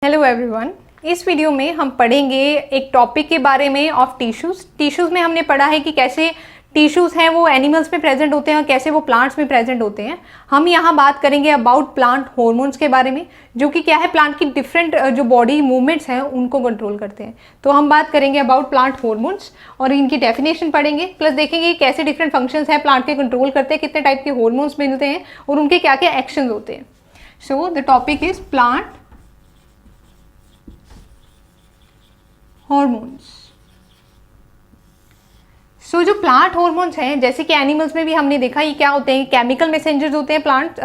Hello everyone. इस video में हम पढ़ेंगे एक टॉपिक के बारे में ऑफ टिश्यूज़। टिश्यूज़ में हमने पढ़ा है कि कैसे टिश्यूज़ हैं वो एनिमल्स में प्रेजेंट होते हैं और कैसे वो प्लांट्स में प्रेजेंट होते हैं। हम यहाँ बात करेंगे अबाउट प्लांट हॉर्मोन्स के बारे में, जो कि क्या है, प्लांट की डिफरेंट जो बॉडी मूवमेंट्स हैं उनको कंट्रोल करते हैं। तो हम बात करेंगे अबाउट प्लांट हॉर्मोन्स और इनकी डेफिनेशन पढ़ेंगे, प्लस देखेंगे कैसे डिफरेंट फंक्शंस हैं प्लांट के कंट्रोल करते हैं, कितने टाइप के हॉर्मोन्स मिलते हैं और उनके क्या क्या एक्शंस होते हैं। So the topic is plant hormones. So जो प्लांट हॉर्मोन्स हैं, जैसे कि एनिमल्स में भी हमने देखा ये क्या होते हैं, केमिकल मैसेंजर्स होते हैं। प्लांट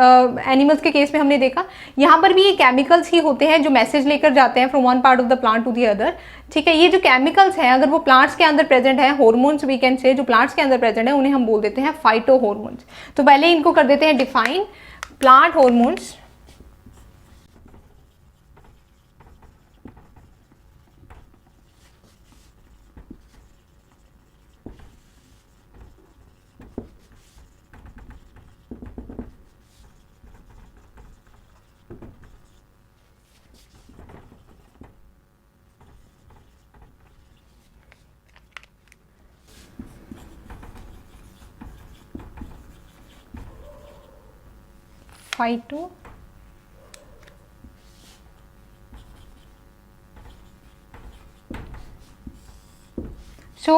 एनिमल्स के केस में हमने देखा यहाँ पर भी ये केमिकल्स ही होते हैं जो मैसेज लेकर जाते हैं from one part of the plant to the other. ठीक है, ये जो केमिकल्स हैं अगर वो प्लांट्स के अंदर प्रेजेंट है, हॉर्मोन्स वी कैन से जो प्लांट्स के अंदर प्रेजेंट है, उन्हें हम बोल देते हैं फाइटो हॉर्मोन्स। तो पहले इनको कर देते हैं डिफाइन। प्लांट हॉर्मोन्स फाइटो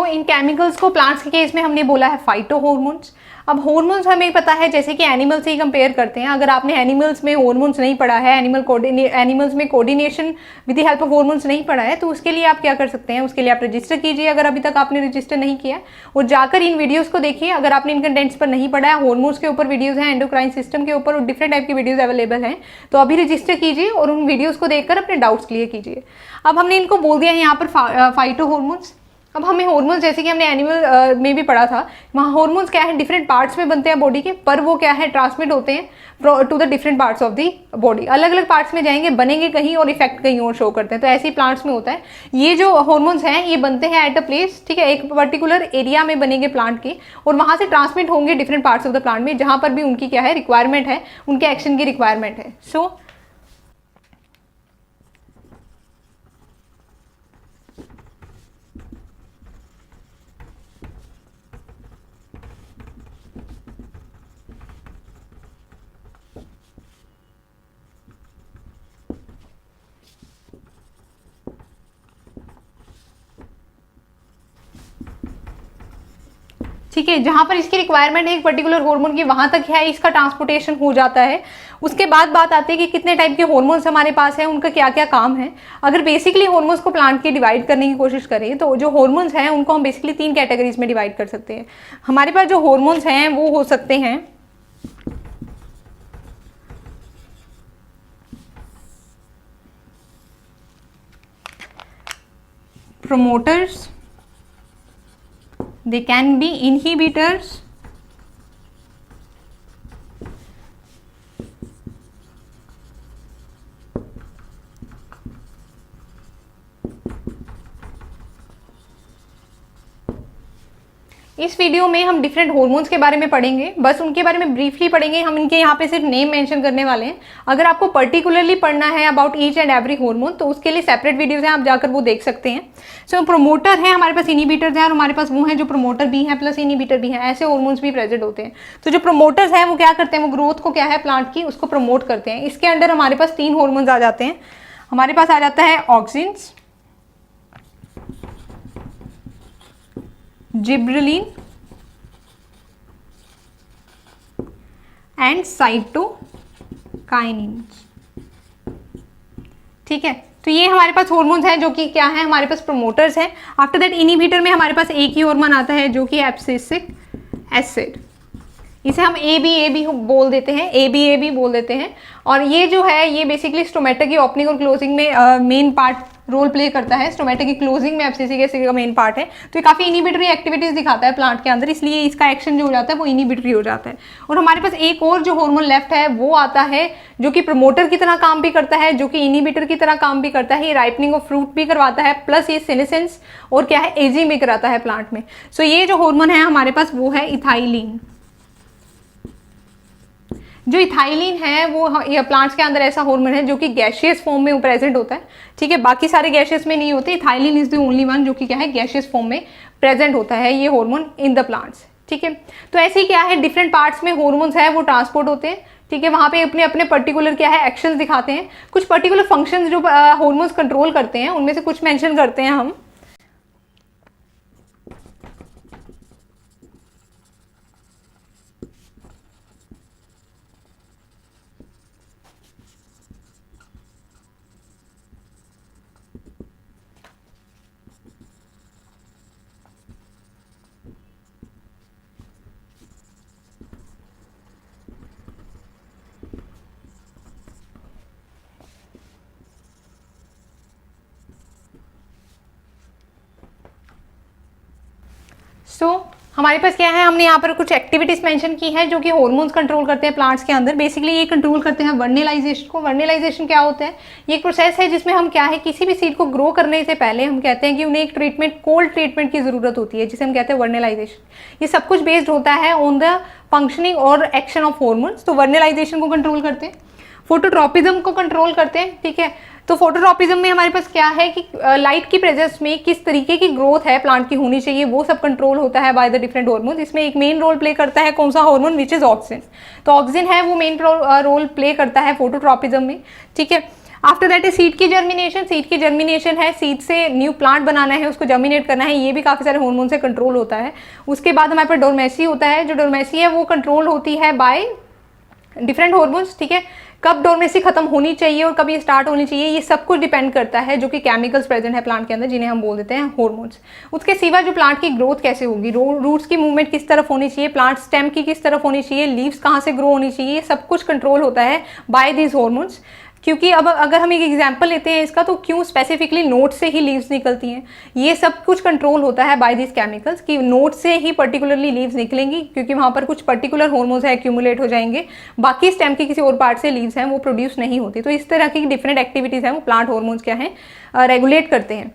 इन केमिकल्स को प्लांट्स के केस में हमने बोला है फाइटो हॉर्मोन्स। अब हॉर्मोन्स हमें पता है जैसे कि एनिमल से ही कंपेयर करते हैं। अगर आपने एनिमल्स में हॉर्मोन्स नहीं पढ़ा है, एनिमल्स में coordination with the help of hormones नहीं पढ़ा है, तो उसके लिए आप क्या कर सकते हैं, उसके लिए आप रजिस्टर कीजिए अगर अभी तक आपने रजिस्टर नहीं किया, और जाकर इन वीडियोज़ को देखिए। अगर आपने इन कंटेंट्स पर नहीं पढ़ा है, हॉर्मोन्स के ऊपर वीडियोज़ हैं, एंडोक्राइन सिस्टम के ऊपर और डिफरेंट टाइप की वीडियोज़ अवेलेबल हैं, तो अभी रजिस्टर कीजिए और उन वीडियोज़ को देखकर अपने डाउट्स क्लियर कीजिए। अब हमने इनको बोल दिया है यहाँ पर फाइटो हॉर्मोन्स। अब हमें हॉर्मोन्स जैसे कि हमने एनिमल में भी पढ़ा था, वहाँ हॉर्मोन्स क्या है, डिफरेंट पार्ट्स में बनते हैं बॉडी के, पर वो क्या है, ट्रांसमिट होते हैं to the different parts of the body. अलग अलग पार्ट्स में जाएंगे, बनेंगे कहीं और इफेक्ट कहीं और शो करते हैं। तो ऐसे ही प्लांट्स में होता है। ये जो हॉर्मोन्स हैं ये बनते हैं एट अ प्लेस, ठीक है, एक पर्टिकुलर एरिया में बनेंगे प्लांट के, और वहाँ से ट्रांसमिट होंगे different parts of the plant में, जहाँ पर भी उनकी क्या है, रिक्वायरमेंट है, उनके एक्शन की रिक्वायरमेंट है। सो ठीक है, जहां पर इसकी रिक्वायरमेंट है एक पर्टिकुलर हार्मोन की, वहां तक है इसका ट्रांसपोर्टेशन हो जाता है। उसके बाद बात आती है कि कितने टाइप के हार्मोन्स हमारे पास है, उनका क्या क्या काम है। अगर बेसिकली हार्मोन्स को प्लांट के डिवाइड करने की कोशिश करें तो जो हार्मोन्स हैं उनको हम बेसिकली 3 कैटेगरीज में डिवाइड कर सकते हैं। हमारे पास जो हार्मोन्स हैं वो हो सकते हैं promoters, they can be inhibitors, इस वीडियो में हम डिफरेंट हॉर्मोन्स के बारे में पढ़ेंगे, बस उनके बारे में ब्रीफली पढ़ेंगे। हम इनके यहाँ पे सिर्फ नेम मेंशन करने वाले हैं। अगर आपको पर्टिकुलरली पढ़ना है about each and every hormone तो उसके लिए सेपरेट वीडियोस हैं, आप जाकर वो देख सकते हैं। सो प्रोमोटर है, हमारे पास इनिबिटर्स हैं, और हमारे पास वो हैं जो प्रोमोटर भी हैं प्लस इनिबिटर भी हैं। ऐसे हॉर्मोन्स भी प्रेजेंट होते हैं। तो जो प्रोमोटर्स हैं वो क्या करते हैं, वो ग्रोथ को क्या है, प्लांट की, उसको प्रमोट करते हैं। इसके अंडर हमारे पास 3 हॉर्मोन्स आ जाते हैं। हमारे पास आ जाता है ऑक्सिन्स, जिब्रेलिन एंड साइटोकाइनिन। ठीक है, तो ये हमारे पास हॉर्मोन्स हैं जो कि क्या है, हमारे पास प्रोमोटर्स हैं। आफ्टर दैट इनिबिटर में हमारे पास एक ही हार्मोन आता है जो कि एब्सिसिक एसिड, इसे हम ए बी बोल देते हैं, ए बी बोल देते हैं। और ये जो है ये बेसिकली स्टोमेटा की ओपनिंग और क्लोजिंग में मेन पार्ट रोल प्ले करता है। स्टोमेटा की क्लोजिंग में एब्सिसिक एसिड का मेन पार्ट है। तो ये काफ़ी इनिबिटरी एक्टिविटीज दिखाता है प्लांट के अंदर, इसलिए इसका एक्शन जो हो जाता है वो इनिबिटरी हो जाता है। और हमारे पास एक और जो हार्मोन लेफ्ट है वो आता है जो कि प्रमोटर की तरह काम भी करता है, जो कि इनिबिटर की तरह काम भी करता है। ये राइपनिंग ऑफ फ्रूट भी करवाता है, प्लस ये सेनेसेंस और क्या है, एजिंग भी कराता है प्लांट में। सो ये जो हार्मोन है हमारे पास वो है इथाइलिन। जो इथाइलिन है वो ये प्लांट्स के अंदर ऐसा हार्मोन है जो कि गैशियस फॉर्म में प्रेजेंट होता है, ठीक है, बाकी सारे गैशियस में नहीं होते। Ethylene is the only one जो कि क्या है, गैशियस फॉर्म में प्रेजेंट होता है ये हार्मोन इन द प्लांट्स, ठीक है। तो ऐसे ही क्या है, डिफरेंट पार्ट्स में हार्मोन्स है वो ट्रांसपोर्ट होते हैं, ठीक है, वहाँ पे अपने अपने पर्टिकुलर क्या है एक्शंस दिखाते हैं। कुछ पर्टिकुलर फंक्शंस जो हार्मोन्स कंट्रोल करते हैं उनमें से कुछ मेंशन करते हैं हम। हमारे पास क्या है, हमने यहाँ पर कुछ एक्टिविटीज मेंशन की है जो कि हार्मोन्स कंट्रोल करते हैं प्लांट्स के अंदर। बेसिकली ये कंट्रोल करते हैं वर्नेलाइजेशन को। वर्नेलाइजेशन क्या होता है, ये एक प्रोसेस है जिसमें हम क्या है, किसी भी सीड को ग्रो करने से पहले हम कहते हैं कि उन्हें एक ट्रीटमेंट, कोल्ड ट्रीटमेंट की जरूरत होती है, जिसे हम कहते हैं वर्नेलाइजेशन। ये सब कुछ बेस्ड होता है ऑन द फंक्शनिंग और एक्शन ऑफ हार्मोन्स। तो वर्नेलाइजेशन को कंट्रोल करते हैं, फोटोट्रोपिज्म को कंट्रोल करते हैं, ठीक है। तो फोटोट्रोपिज्म में हमारे पास क्या है कि लाइट की प्रेजेंस में किस तरीके की ग्रोथ है प्लांट की होनी चाहिए, वो सब कंट्रोल होता है बाय द डिफरेंट हार्मोन। इसमें एक मेन रोल प्ले करता है कौन सा हार्मोन, विच इज ऑक्सिन। तो ऑक्सिन है वो मेन रोल प्ले करता है फोटोट्रोपिज्म में, ठीक है। आफ्टर दैट इज सीड की जर्मिनेशन। सीड की जर्मिनेशन है, सीड से न्यू प्लांट बनाना है, उसको जर्मिनेट करना है, ये भी काफी सारे हार्मोन से कंट्रोल होता है। उसके बाद हमारे पास डोरमेसी होता है। जो डोरमेसी है वो कंट्रोल होती है बाय डिफरेंट हार्मोन्स, ठीक है। कब डोरमेसी खत्म होनी चाहिए और कब ये स्टार्ट होनी चाहिए, ये सब कुछ डिपेंड करता है जो कि केमिकल्स प्रेजेंट है प्लांट के अंदर, जिन्हें हम बोल देते हैं हार्मोन्स। उसके सिवा जो प्लांट की ग्रोथ कैसे होगी, रूट्स की मूवमेंट किस तरफ होनी चाहिए, प्लांट स्टेम की किस तरफ होनी चाहिए, लीव्स कहाँ से ग्रो होनी चाहिए, सब कुछ कंट्रोल होता है बाय दिस हार्मोन्स। क्योंकि अब अगर हम एक एग्जाम्पल लेते हैं इसका, तो क्यों स्पेसिफिकली नोट से ही लीव्स निकलती हैं, ये सब कुछ कंट्रोल होता है बाय दिस केमिकल्स, कि नोट से ही पर्टिकुलरली लीव्स निकलेंगी, क्योंकि वहाँ पर कुछ पर्टिकुलर हार्मोन्स है एक्यूमुलेट हो जाएंगे, बाकी स्टेम के किसी और पार्ट से लीव्स हैं वो प्रोड्यूस नहीं होती। तो इस तरह की डिफरेंट एक्टिविटीज़ हैं वो प्लांट हार्मोन्स क्या हैं, रेगुलेट करते हैं।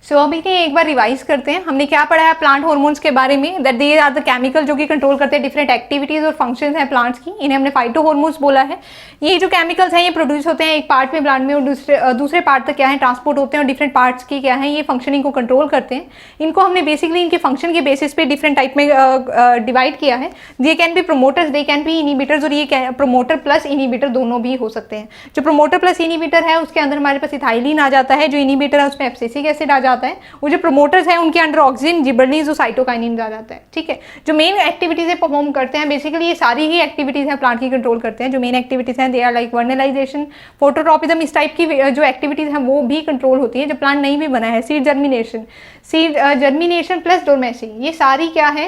सो अभी एक बार रिवाइज करते हैं, हमने क्या पढ़ा है प्लांट हार्मोन्स के बारे में, that they are the chemical जो कि कंट्रोल करते हैं डिफरेंट एक्टिविटीज और फंक्शंस हैं प्लांट्स की। इन्हें हमने फाइटो हार्मोन्स बोला है। ये जो केमिकल्स हैं ये प्रोड्यूस होते हैं एक पार्ट में प्लांट में, और दूसरे पार्ट तक क्या है ट्रांसपोर्ट होते हैं, और डिफरेंट पार्ट्स की क्या है ये फंक्शनिंग को कंट्रोल करते हैं। इनको हमने बेसिकली इनके फंक्शन के बेसिस पे डिफरेंट टाइप में डिवाइड किया है। They can be promoters, they can be inhibitors, और ये प्रोमोटर प्लस इनिबिटर दोनों भी हो सकते हैं। जो प्रोमोटर प्लस इनिबिटर है उसके अंदर हमारे पास इथाइलिन आ जाता है, जो इनिबिटर है उसमें एब्सिसिक एसिड आ जाता है, वो जो प्रोमोटर्स हैं उनके अंडर ऑक्सिन, जिबरलिन्स और साइटोकाइनिन आ जाता है, ठीक है। जो मेन एक्टिविटीज है परफॉर्म करते हैं, बेसिकली ये सारी ही एक्टिविटीज हैं प्लांट की कंट्रोल करते हैं। जो मेन एक्टिविटीज हैं they are like vernalisation, phototropism, इस टाइप की जो एक्टिविटीज हैं वो भी कंट्रोल होती है। जो प्लांट नहीं भी बना है, सीड जर्मिनेशन प्लस डोरमेसी, ये सारी क्या है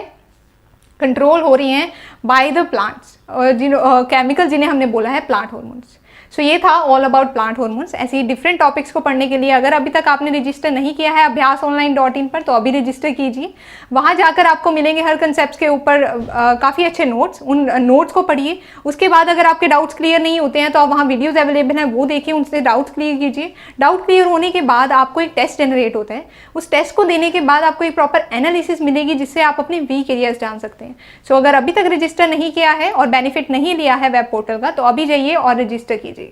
कंट्रोल हो रही हैं बाय द प्लांट्स, केमिकल जिन्हें हमने बोला है प्लांट हार्मोन्स। सो ये था ऑल अबाउट प्लांट हार्मोन्स। ऐसे ही डिफरेंट टॉपिक्स को पढ़ने के लिए अगर अभी तक आपने रजिस्टर नहीं किया है abhyasonline.in पर, तो अभी रजिस्टर कीजिए। वहाँ जाकर आपको मिलेंगे हर कंसेप्ट के ऊपर काफ़ी अच्छे नोट्स, उन नोट्स को पढ़िए। उसके बाद अगर आपके डाउट्स क्लियर नहीं होते हैं तो आप वहाँ वीडियोज़ अवेलेबल हैं वो देखिए, उनसे डाउट्स क्लियर कीजिए। डाउट क्लियर होने के बाद आपको एक टेस्ट जनरेट होता है, उस टेस्ट को देने के बाद आपको एक प्रॉपर एनालिसिस मिलेगी जिससे आप अपने वीक एरियाज जान सकते हैं। सो अगर अभी तक रजिस्टर नहीं किया है और बेनिफिट नहीं लिया है वेब पोर्टल का, तो अभी जाइए और रजिस्टर कीजिए।